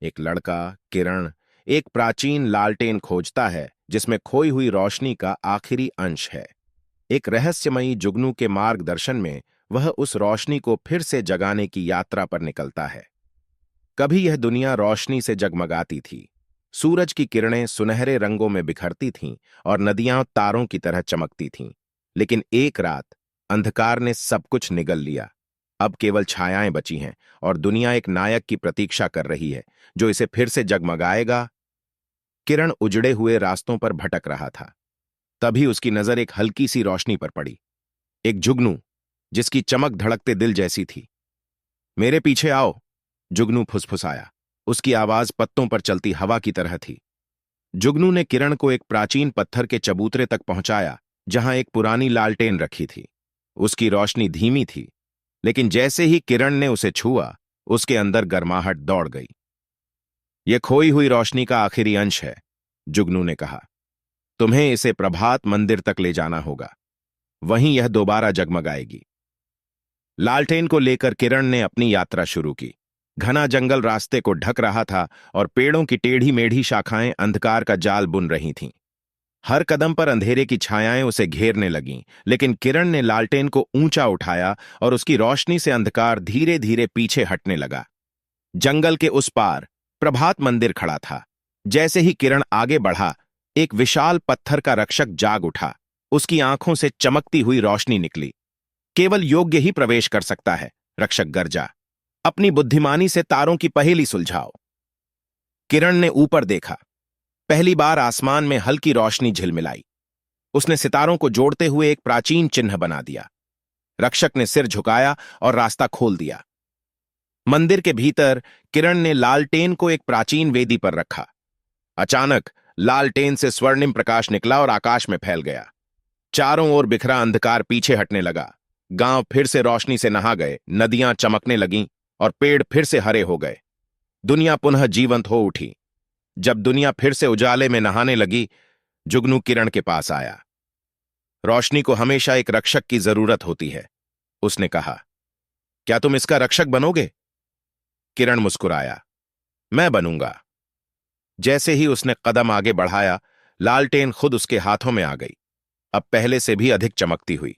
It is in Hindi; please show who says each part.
Speaker 1: एक लड़का, किरण, एक प्राचीन लालटेन खोजता है जिसमें खोई हुई रोशनी का आखिरी अंश है। एक रहस्यमयी जुगनू के मार्गदर्शन में वह उस रोशनी को फिर से जगाने की यात्रा पर निकलता है। कभी यह दुनिया रोशनी से जगमगाती थी। सूरज की किरणें सुनहरे रंगों में बिखरती थीं और नदियां तारों की तरह चमकती थीं। लेकिन एक रात अंधकार ने सब कुछ निगल लिया। अब केवल छायाएं बची हैं और दुनिया एक नायक की प्रतीक्षा कर रही है जो इसे फिर से जगमगाएगा। किरण उजड़े हुए रास्तों पर भटक रहा था। तभी उसकी नजर एक हल्की सी रोशनी पर पड़ी। एक जुगनू जिसकी चमक धड़कते दिल जैसी थी। मेरे पीछे आओ, जुगनू फुसफुसाया। उसकी आवाज पत्तों पर चलती हवा की तरह थी। जुगनू ने किरण को एक प्राचीन पत्थर के चबूतरे तक पहुंचाया जहां एक पुरानी लालटेन रखी थी। उसकी रोशनी धीमी थी, लेकिन जैसे ही किरण ने उसे छुआ, उसके अंदर गर्माहट दौड़ गई। यह खोई हुई रोशनी का आखिरी अंश है, जुगनू ने कहा। तुम्हें इसे प्रभात मंदिर तक ले जाना होगा। वहीं यह दोबारा जगमगाएगी। लालटेन को लेकर किरण ने अपनी यात्रा शुरू की। घना जंगल रास्ते को ढक रहा था और पेड़ों की टेढ़ी मेढ़ी शाखाएं अंधकार का जाल बुन रही थीं। हर कदम पर अंधेरे की छायाएं उसे घेरने लगीं, लेकिन किरण ने लालटेन को ऊंचा उठाया और उसकी रोशनी से अंधकार धीरे धीरे पीछे हटने लगा। जंगल के उस पार प्रभात मंदिर खड़ा था। जैसे ही किरण आगे बढ़ा, एक विशाल पत्थर का रक्षक जाग उठा। उसकी आंखों से चमकती हुई रोशनी निकली। केवल योग्य ही प्रवेश कर सकता है, रक्षक गरजा। अपनी बुद्धिमानी से तारों की पहेली सुलझाओ। किरण ने ऊपर देखा। पहली बार आसमान में हल्की रोशनी झिलमिलाई। उसने सितारों को जोड़ते हुए एक प्राचीन चिन्ह बना दिया। रक्षक ने सिर झुकाया और रास्ता खोल दिया। मंदिर के भीतर किरण ने लालटेन को एक प्राचीन वेदी पर रखा। अचानक लालटेन से स्वर्णिम प्रकाश निकला और आकाश में फैल गया। चारों ओर बिखरा अंधकार पीछे हटने लगा। गांव फिर से रोशनी से नहा गए, नदियां चमकने लगीं और पेड़ फिर से हरे हो गए। दुनिया पुनः जीवंत हो उठी। जब दुनिया फिर से उजाले में नहाने लगी, जुगनू किरण के पास आया। रोशनी को हमेशा एक रक्षक की जरूरत होती है, उसने कहा। क्या तुम इसका रक्षक बनोगे? किरण मुस्कुराया। मैं बनूंगा। जैसे ही उसने कदम आगे बढ़ाया, लालटेन खुद उसके हाथों में आ गई, अब पहले से भी अधिक चमकती हुई।